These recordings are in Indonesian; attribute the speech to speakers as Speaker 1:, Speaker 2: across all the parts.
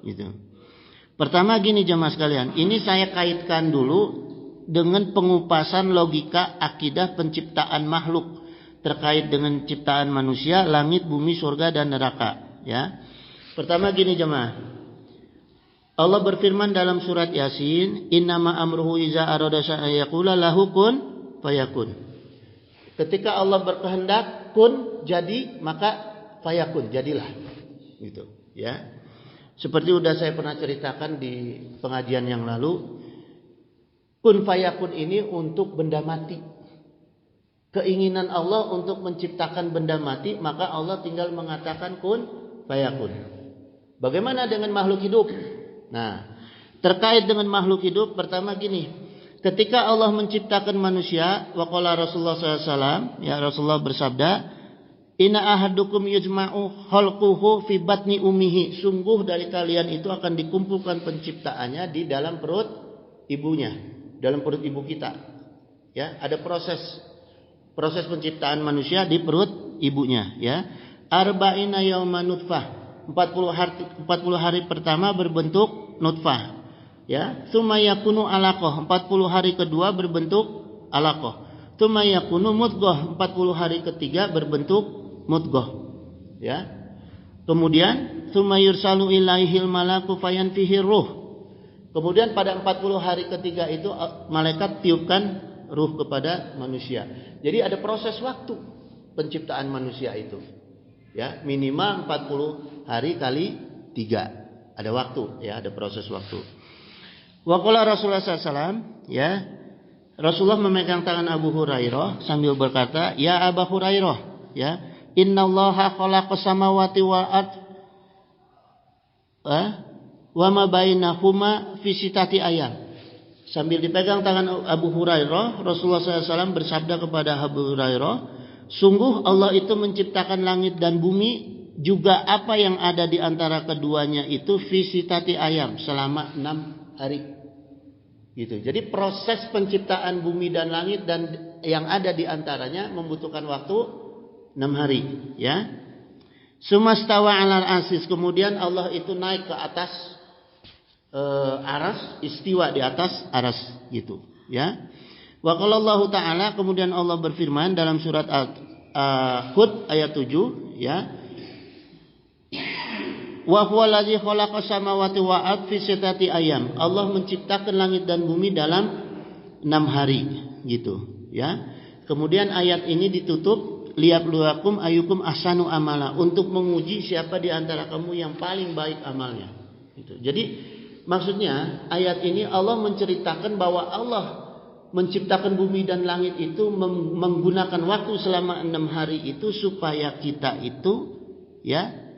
Speaker 1: Gitu. Pertama gini jemaah sekalian, ini saya kaitkan dulu dengan pengupasan logika akidah penciptaan makhluk terkait dengan ciptaan manusia, langit, bumi, surga dan neraka, ya. Pertama gini jemaah. Allah berfirman dalam surat Yasin, "Innama amruhu iza arada syai'an yaqula lahu kun fayakun." Ketika Allah berkehendak kun jadi, maka fayakun jadilah. Gitu, ya. Seperti sudah saya pernah ceritakan di pengajian yang lalu, kun fayakun ini untuk benda mati. Keinginan Allah untuk menciptakan benda mati, maka Allah tinggal mengatakan kun fayakun. Bagaimana dengan makhluk hidup? Nah, terkait dengan makhluk hidup, pertama gini, ketika Allah menciptakan manusia, waqala Rasulullah SAW, ya Rasulullah bersabda, "Inna ahadukum yujma'u khalquhu fi batni ummihi." Sungguh dari kalian itu akan dikumpulkan penciptaannya di dalam perut ibunya, dalam perut ibu kita. Ya, ada proses penciptaan manusia di perut ibunya, ya. Arba'ina yauman nutfah. 40 hari pertama berbentuk nutfah. Ya, tsumma yakunu 'alaqah. 40 hari kedua berbentuk 'alaqah. Tsumma yakunu mudghah. 40 hari ketiga berbentuk mudghah. Ya. Kemudian tsumma yursalu ilaihil malaku fayanfihi ruh. Kemudian pada 40 hari ketiga itu malaikat tiupkan ruh kepada manusia. Jadi ada proses waktu penciptaan manusia itu. Ya, minimal 40 hari kali 3. Ada waktu, ya, ada proses waktu. Wa qala Rasulullah SAW, ya. Rasulullah memegang tangan Abu Hurairah sambil berkata, "Ya Abu Hurairah, ya, innallaha khalaqas samawati wal ard wa ma bainahuma fi sittati ayyam." Sambil dipegang tangan Abu Hurairah, Rasulullah SAW bersabda kepada Abu Hurairah, "Sungguh Allah itu menciptakan langit dan bumi, juga apa yang ada di antara keduanya itu fi sittati ayyam, selama 6 hari." Gitu. Jadi proses penciptaan bumi dan langit dan yang ada di antaranya membutuhkan waktu 6 hari, ya. Sumastawa 'alal arsis, kemudian Allah itu naik ke atas aras, istiwa di atas aras, gitu, ya. Wa qala Allah Ta'ala, kemudian Allah berfirman dalam surat Hud ayat 7, ya. Wa huwa allazi khalaqas samawati wal ardh fi sittati ayyam. Allah menciptakan langit dan bumi dalam 6 hari, gitu, ya. Kemudian ayat ini ditutup, liyabluwakum ayyukum ahsanu amala, untuk menguji siapa di antara kamu yang paling baik amalnya, gitu. Jadi maksudnya ayat ini Allah menceritakan bahwa Allah menciptakan bumi dan langit itu menggunakan waktu selama 6 hari itu supaya kita itu, ya,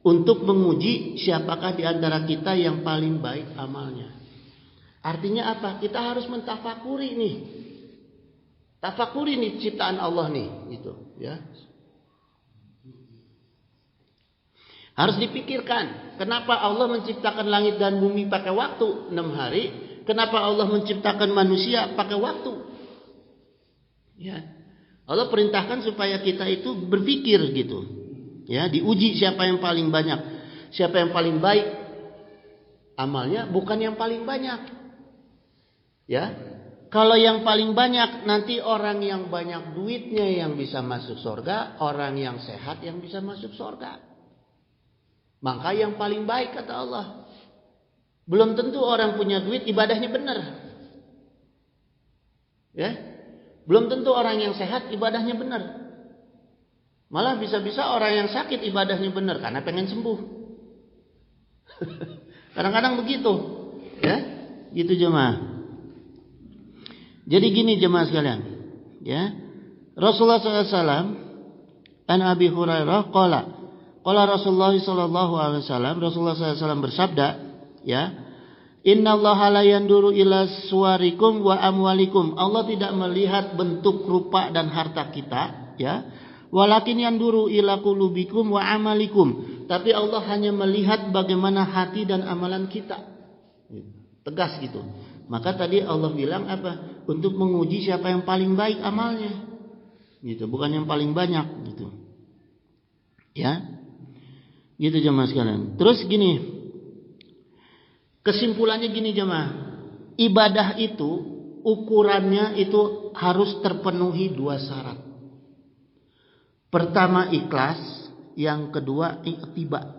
Speaker 1: untuk menguji siapakah di antara kita yang paling baik amalnya. Artinya apa? Kita harus mentafakuri nih. Tafakuri nih ciptaan Allah nih, gitu, ya. Harus dipikirkan, kenapa Allah menciptakan langit dan bumi pakai waktu 6 hari? Kenapa Allah menciptakan manusia pakai waktu? Ya. Allah perintahkan supaya kita itu berpikir, gitu. Ya, diuji siapa yang paling banyak, siapa yang paling baik amalnya, bukan yang paling banyak. Ya. Kalau yang paling banyak, nanti orang yang banyak duitnya yang bisa masuk surga, orang yang sehat yang bisa masuk surga. Maka yang paling baik kata Allah. Belum tentu orang punya duit ibadahnya benar. Ya. Belum tentu orang yang sehat ibadahnya benar. Malah bisa-bisa orang yang sakit ibadahnya benar karena pengen sembuh. Kadang-kadang begitu. Ya. Gitu jemaah. Jadi gini jemaah sekalian. Ya. Rasulullah SAW an Abi Hurairah qala Rasulullah sallallahu alaihi wasallam, Rasulullah SAW bersabda, ya, "Innallaha la yanduru ila suwarikum wa amwalikum." Allah tidak melihat bentuk, rupa dan harta kita, ya. Walakin yanduru ila qulubikum wa amalikum. Tapi Allah hanya melihat bagaimana hati dan amalan kita. Tegas gitu. Maka tadi Allah bilang apa? Untuk menguji siapa yang paling baik amalnya. Gitu, bukan yang paling banyak, gitu. Ya. Gitu jemaah sekalian. Terus gini, Kesimpulannya gini jemaah, ibadah itu ukurannya itu harus terpenuhi 2 syarat. Pertama ikhlas, yang kedua ittiba.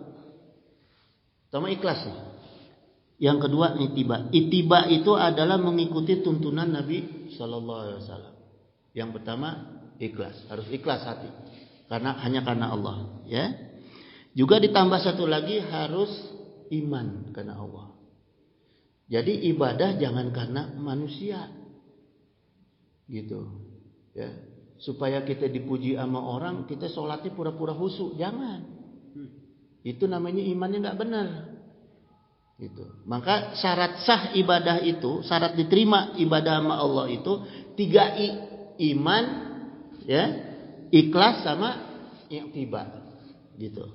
Speaker 1: Pertama ikhlas nih. Yang kedua ittiba. Ittiba itu adalah mengikuti tuntunan Nabi sallallahu alaihi wasallam. Yang pertama ikhlas, harus ikhlas hati. Hanya karena Allah, ya. Juga ditambah satu lagi harus iman karena Allah. Jadi ibadah jangan karena manusia. Gitu. Ya. Supaya kita dipuji sama orang, kita sholatnya pura-pura khusyuk, jangan. Itu namanya imannya enggak benar. Gitu. Maka syarat sah ibadah itu, syarat diterima ibadah sama Allah itu 3 iman, ya, ikhlas sama i'tiba. Gitu.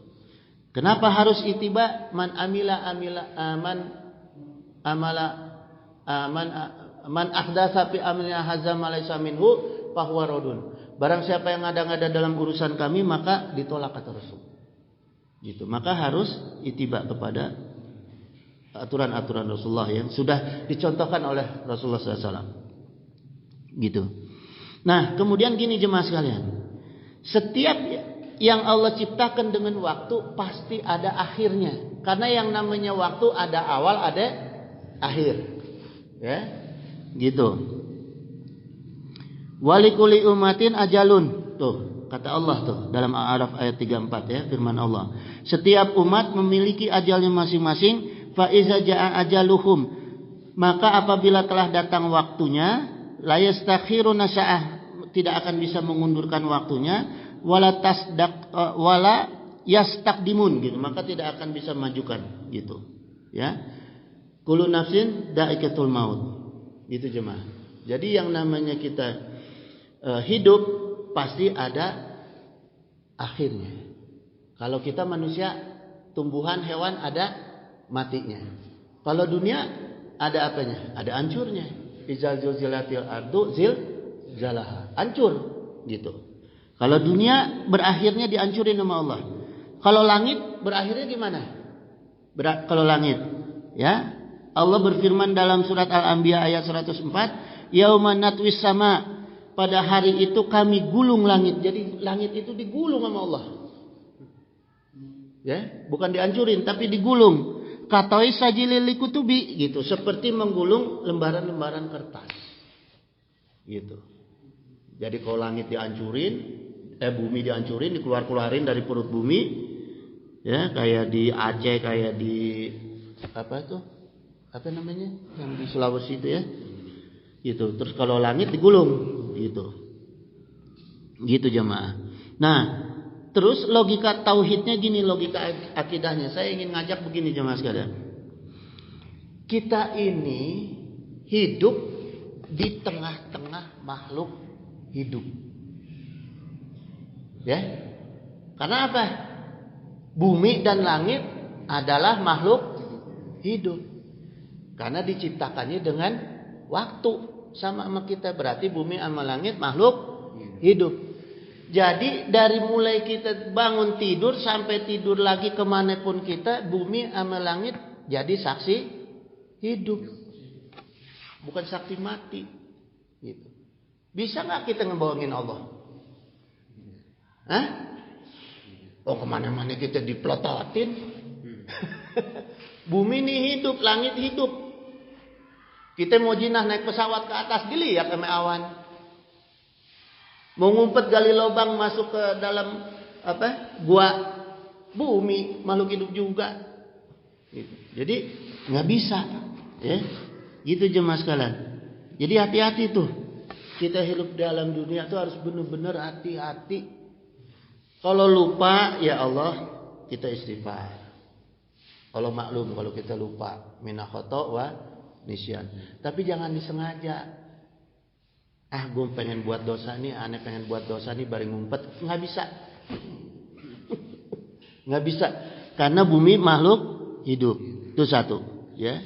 Speaker 1: Kenapa harus ittiba? Man ahdatsa fi amrina hadza ma laysa minhu fahuwa radun. Barang siapa yang ngada-ngada dalam urusan kami maka ditolak kata Rasul. Gitu. Maka harus ittiba kepada aturan-aturan Rasulullah yang sudah dicontohkan oleh Rasulullah SAW. Gitu. Nah, kemudian gini jemaah sekalian. Setiap yang Allah ciptakan dengan waktu pasti ada akhirnya. Karena yang namanya waktu ada awal, ada akhir. Ya. Gitu. Walikuli umatin ajalun. Tuh, kata Allah tuh dalam Al-A'raf ayat 34 ya, firman Allah. Setiap umat memiliki ajalnya masing-masing, fa iza jaa ajaluhum. Maka apabila telah datang waktunya, la yastakhiruna sa'ah, tidak akan bisa mengundurkan waktunya, wala yastaqdimun gitu, maka tidak akan bisa majukan gitu. Ya. Kullu nafsin dha'iqatul maut. Itu jemaah. Jadi yang namanya kita hidup pasti ada akhirnya. Kalau kita manusia, tumbuhan, hewan ada matinya. Kalau dunia ada apanya? Ada hancurnya. Iza zulzilatil ardu zilzalaha. Hancur gitu. Kalau dunia berakhirnya dihancurin sama Allah. Kalau langit berakhirnya gimana? Kalau langit, ya. Allah berfirman dalam surat Al-Anbiya ayat 104, "Yauma natwis sama." Pada hari itu kami gulung langit. Jadi langit itu digulung sama Allah. Ya, bukan dihancurin tapi digulung. Katoi sajilil likutubi gitu, seperti menggulung lembaran-lembaran kertas. Gitu. Jadi kalau langit dihancurin, bumi dihancurin, dikeluarin dari perut bumi, ya, kayak di Aceh, kayak di apa tuh, apa namanya, yang di Sulawesi itu ya, gitu. Terus kalau langit digulung, gitu jemaah. Nah, terus logika tauhidnya gini, logika akidahnya. Saya ingin ngajak begini jemaah sekalian. Kita ini hidup di tengah-tengah makhluk hidup. Ya. Karena apa? Bumi dan langit adalah makhluk hidup. Karena diciptakannya dengan waktu sama kita, berarti bumi sama langit makhluk hidup. Jadi dari mulai kita bangun tidur sampai tidur lagi kemanapun kita, bumi sama langit jadi saksi hidup. Bukan saksi mati. Gitu. Bisa nggak kita ngebohongin Allah? Hah? Oh, kemana-mana kita diplototin. Bumi ini hidup, langit hidup. Kita mau jinah naik pesawat ke atas, dilihat sama awan. Mau ngumpet gali lubang masuk ke dalam gua, bumi makhluk hidup juga. Gitu. Jadi nggak bisa, ya. Gitu jemaah sekalian. Jadi hati-hati tuh. Kita hidup dalam dunia tuh harus benar-benar hati-hati. Kalau lupa, ya Allah, kita istighfar. Kalau maklum, kalau kita lupa, mina khata' wa nisyan. Tapi jangan disengaja. Gue pengen buat dosa nih, aneh pengen buat dosa nih, bari ngumpet, nggak bisa. Nggak bisa, karena bumi makhluk hidup. Itu satu, ya.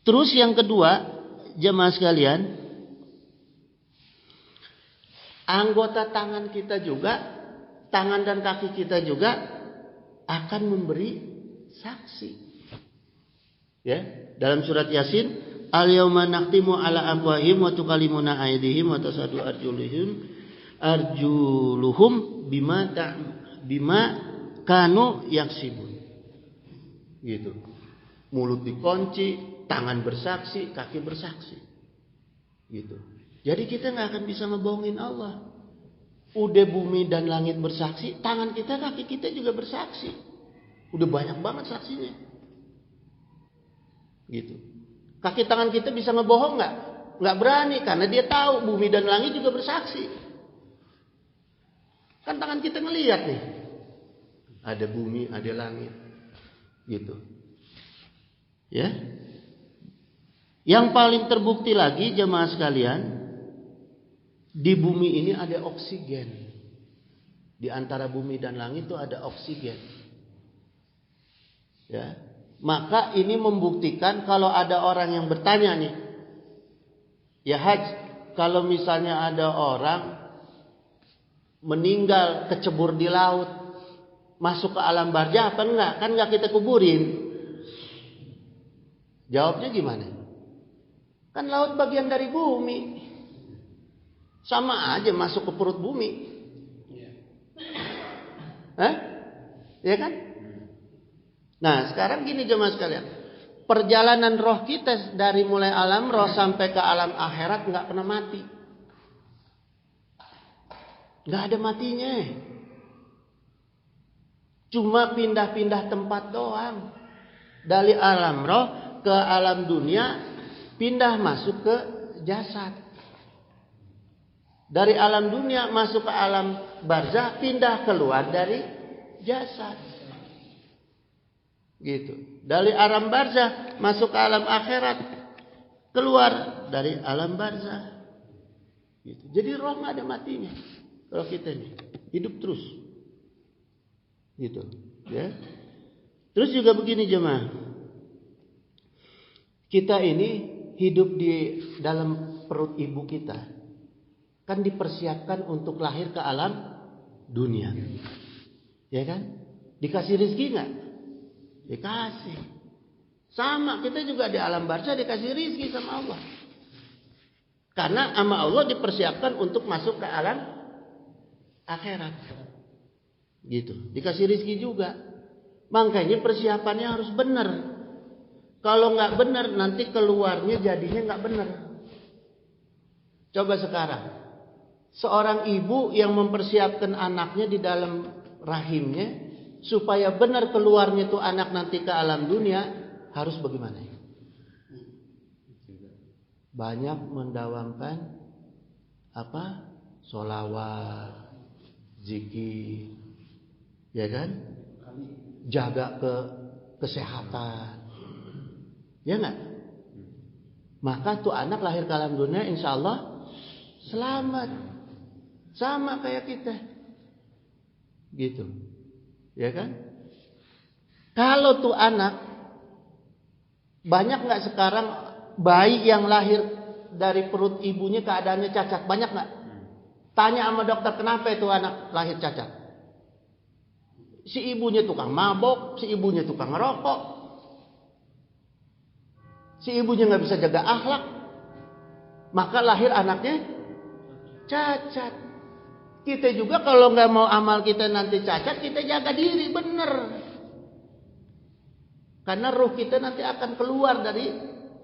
Speaker 1: Terus yang kedua, jemaah sekalian, anggota tangan kita juga, tangan dan kaki kita juga akan memberi saksi. Ya, dalam surat Yasin, al-yauma nakhtimu ala afwahihim wa tukallimuna aydihim wa tasadu arjuluhum bima kanu yaksibun. Gitu. Mulut dikunci, tangan bersaksi, kaki bersaksi. Gitu. Jadi kita nggak akan bisa ngebohongin Allah. Udah bumi dan langit bersaksi, tangan kita, kaki kita juga bersaksi. Udah banyak banget saksinya. Gitu. Kaki tangan kita bisa ngebohong nggak? Nggak berani karena dia tahu bumi dan langit juga bersaksi. Kan tangan kita ngelihat nih. Ada bumi, ada langit. Gitu. Ya. Yang paling terbukti lagi jemaah sekalian, di bumi ini ada oksigen. Di antara bumi dan langit itu ada oksigen. Ya. Maka ini membuktikan kalau ada orang yang bertanya nih, ya Haj, kalau misalnya ada orang meninggal kecebur di laut, masuk ke alam barzah apa enggak? Kan enggak kita kuburin. Jawabnya gimana? Kan laut bagian dari bumi. Sama aja masuk ke perut bumi. Hah? Ya kan? Nah, sekarang gini jemaah sekalian. Perjalanan roh kita dari mulai alam roh sampai ke alam akhirat enggak pernah mati. Enggak ada matinya. Cuma pindah-pindah tempat doang. Dari alam roh ke alam dunia, pindah masuk ke jasad. Dari alam dunia masuk ke alam barzah, pindah keluar dari jasad. Gitu. Dari alam barzah masuk ke alam akhirat, keluar dari alam barzah. Gitu. Jadi roh nggak ada matinya. Kalau kita nih hidup terus. Gitu. Ya. Terus juga begini jemaah. Kita ini hidup di dalam perut ibu kita. Kan dipersiapkan untuk lahir ke alam dunia. Ya kan? Dikasih rezeki nggak? Dikasih. Sama kita juga di alam barzah dikasih rezeki sama Allah. Karena sama Allah dipersiapkan untuk masuk ke alam akhirat. Gitu. Dikasih rezeki juga. Makanya persiapannya harus benar. Kalau nggak benar nanti keluarnya jadinya nggak benar. Coba sekarang. Seorang ibu yang mempersiapkan anaknya di dalam rahimnya supaya benar keluarnya tuh anak nanti ke alam dunia harus bagaimana? Banyak mendawamkan apa? Sholawat, zikir, ya kan? Jaga kesehatan, ya nggak? Maka tuh anak lahir ke alam dunia, insya Allah selamat, sama kayak kita, gitu. Ya kan? Kalau tuh anak banyak nggak sekarang bayi yang lahir dari perut ibunya keadaannya cacat, banyak nggak? Tanya sama dokter kenapa itu anak lahir cacat? Si ibunya tukang mabok, si ibunya tukang ngerokok, si ibunya nggak bisa jaga akhlak, maka lahir anaknya cacat. Kita juga kalau nggak mau amal kita nanti cacat, kita jaga diri bener. Karena ruh kita nanti akan keluar dari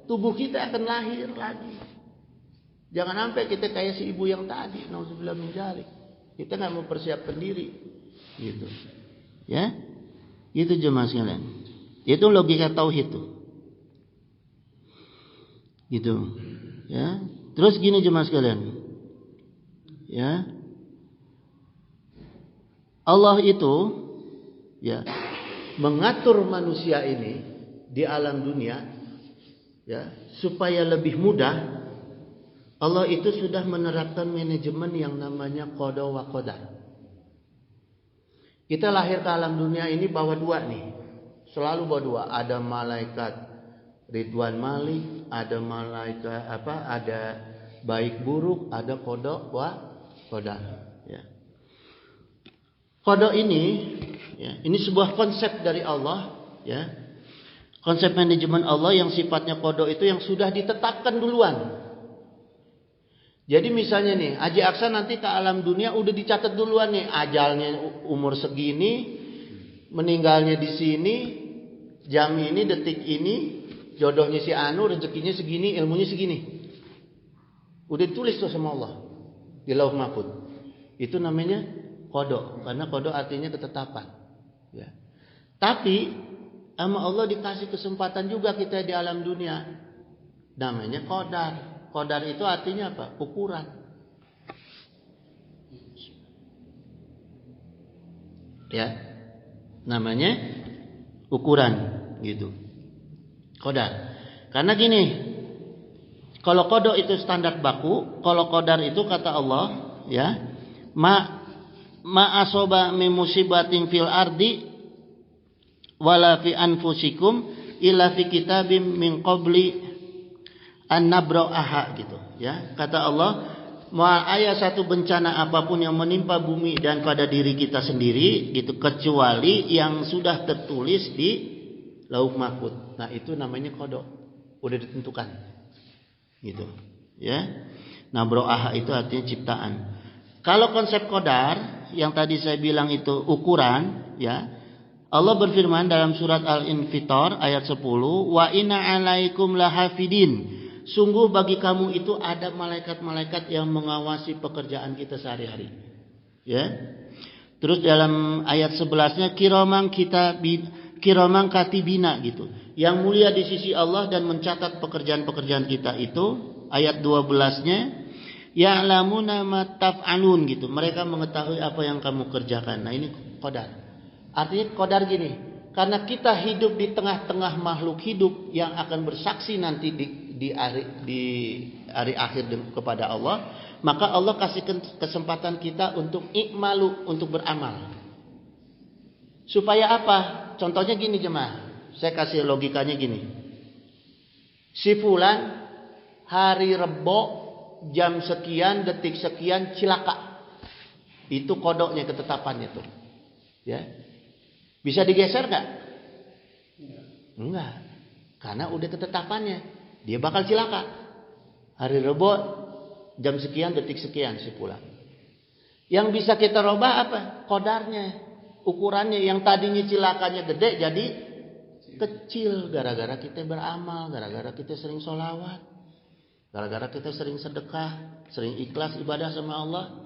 Speaker 1: tubuh kita, akan lahir lagi. Jangan sampai kita kayak si ibu yang tadi, nauzubillah min dzalik. Kita nggak mau persiapkan diri, gitu. Ya, itu jemaah sekalian. Itu logika tauhid tuh, gitu. Ya, terus gini jemaah sekalian. Ya. Allah itu ya mengatur manusia ini di alam dunia ya supaya lebih mudah. Allah itu sudah menerapkan manajemen yang namanya qada wa qadar. Kita lahir ke alam dunia ini bawa dua nih. Selalu bawa dua. Ada malaikat Ridwan Malik, ada malaikat ada baik buruk, ada qada wa qadar ya. Qada ini, ya, ini sebuah konsep dari Allah, ya. Konsep manajemen Allah yang sifatnya qada itu yang sudah ditetapkan duluan. Jadi misalnya nih, Haji Aksan nanti ke alam dunia udah dicatat duluan nih, ajalnya umur segini, meninggalnya di sini, jam ini, detik ini, jodohnya si Anu, rezekinya segini, ilmunya segini. Udah ditulis tuh sama Allah di Lauh Mahfuz. Itu namanya qada, karena qada artinya ketetapan. Ya. Tapi sama Allah dikasih kesempatan juga kita di alam dunia. Namanya qadar. Qadar itu artinya apa? Ukuran. Ya. Namanya ukuran gitu. Qadar. Karena gini, kalau qada itu standar baku, kalau qadar itu kata Allah, ya, ma asoba min musibatin fil ardi wala fi anfusikum illa fi kitabim min qabli an-nabra'aha gitu ya. Kata Allah, aya satu bencana apapun yang menimpa bumi dan pada diri kita sendiri gitu, kecuali yang sudah tertulis di Lauh Mahfuz. Nah, itu namanya qada. Udah ditentukan. Gitu. Ya. Nabra'aha itu artinya ciptaan. Kalau konsep qadar yang tadi saya bilang itu ukuran, ya. Allah berfirman dalam surat Al-Infitar ayat 10, "Wa inna 'alaikum lahafidin." Sungguh bagi kamu itu ada malaikat-malaikat yang mengawasi pekerjaan kita sehari-hari. Ya. Terus dalam ayat 11-nya kiraman katibina gitu. Yang mulia di sisi Allah dan mencatat pekerjaan-pekerjaan kita itu. Ayat 12-nya ya'lamuna ma taf'alun gitu. Mereka mengetahui apa yang kamu kerjakan. Nah, ini qadar. Artinya qadar gini, karena kita hidup di tengah-tengah makhluk hidup yang akan bersaksi nanti di hari akhir kepada Allah, maka Allah kasih kesempatan kita untuk ikmalu, untuk beramal. Supaya apa? Contohnya gini jemaah, saya kasih logikanya gini. Si fulan hari Rebo jam sekian detik sekian cilaka. Itu kodoknya, ketetapannya tuh. Ya. Bisa digeser gak? Enggak. Karena udah ketetapannya. Dia bakal cilaka. Hari Rebo jam sekian detik sekian si pulang. Yang bisa kita robah apa? Qadarnya, ukurannya. Yang tadinya cilakanya gede jadi kecil. Gara-gara kita beramal, gara-gara kita sering sholawat, gara-gara kita sering sedekah, sering ikhlas ibadah sama Allah.